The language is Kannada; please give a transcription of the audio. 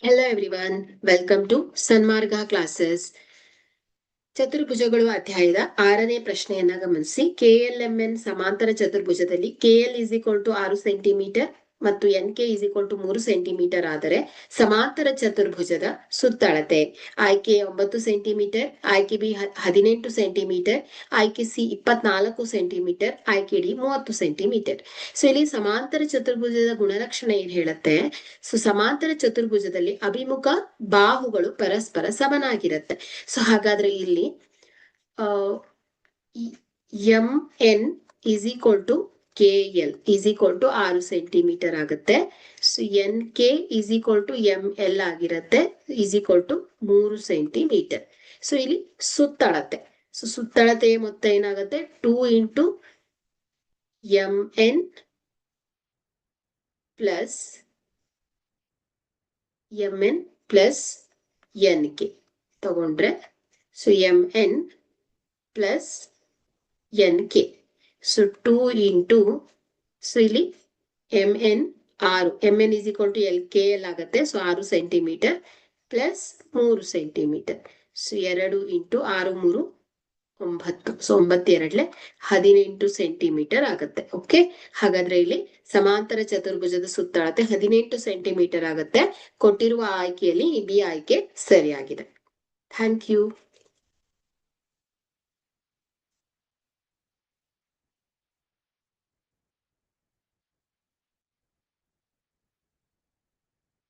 Hello everyone, welcome to Sanmarga classes. ಚತುರ್ಭುಜಗಳು ಅಧ್ಯಾಯದ 6ನೇ ಪ್ರಶ್ನೆಯನ್ನ ಗಮನಿಸಿ. KLMN ಸಮಾಂತರ ಚತುರ್ಭುಜದಲ್ಲಿ KL is equal to 6 centimetre ಮತ್ತು NK is equal to 3 centimetre ಆದರೆ ಸಮಾಂತರ ಚತುರ್ಭುಜದ ಸುತ್ತಳತೆ ಆಯ್ಕೆ 9 ಸೆಂಟಿಮೀಟರ್, ಆಯ್ಕೆ ಬಿ 18 ಸೆಂಟಿಮೀಟರ್, ಆಯ್ಕೆ ಸಿ 24 ಸೆಂಟಿಮೀಟರ್, ಆಯ್ಕೆ ಡಿ 30 ಸೆಂಟಿಮೀಟರ್. ಸೊ ಇಲ್ಲಿ ಸಮಾಂತರ ಚತುರ್ಭುಜದ ಗುಣಲಕ್ಷಣ ಏನ್ ಹೇಳುತ್ತೆ? ಸೊ ಸಮಾಂತರ ಚತುರ್ಭುಜದಲ್ಲಿ ಅಭಿಮುಖ ಬಾಹುಗಳು ಪರಸ್ಪರ ಸಮನಾಗಿರುತ್ತೆ. ಸೊ ಹಾಗಾದ್ರೆ ಇಲ್ಲಿ M N is equal to KL is equal to 6 centimetre ಆಗುತ್ತೆ. So NK is equal to ML ಆಗಿರುತ್ತೆ, is equal to 3 centimetre. So ಇಲ್ಲಿ ಸುತ್ತಳತೆ, ಸೊ ಸುತ್ತಳತೆಯ ಮೊತ್ತ ಏನಾಗುತ್ತೆ? 2 ಇಂಟು MN ಪ್ಲಸ್ NK ತಗೊಂಡ್ರೆ so MN plus NK. So 2 into, so ಇಲ್ಲಿ MN 6, MN is equal to KL ಆಗುತ್ತೆ. So 6 centimetre plus 3 centimetre. So 2 into 6 3 9. So 9 18 centimetre ಆಗುತ್ತೆ. ಓಕೆ, ಹಾಗಾದ್ರೆ ಇಲ್ಲಿ ಸಮಾಂತರ ಚತುರ್ಭುಜದ ಸುತ್ತಳತೆ 18 ಸೆಂಟಿಮೀಟರ್ ಆಗುತ್ತೆ. ಕೊಟ್ಟಿರುವ ಆಯ್ಕೆಯಲ್ಲಿ ಈ ಬಿ ಆಯ್ಕೆ ಸರಿಯಾಗಿದೆ. Thank you.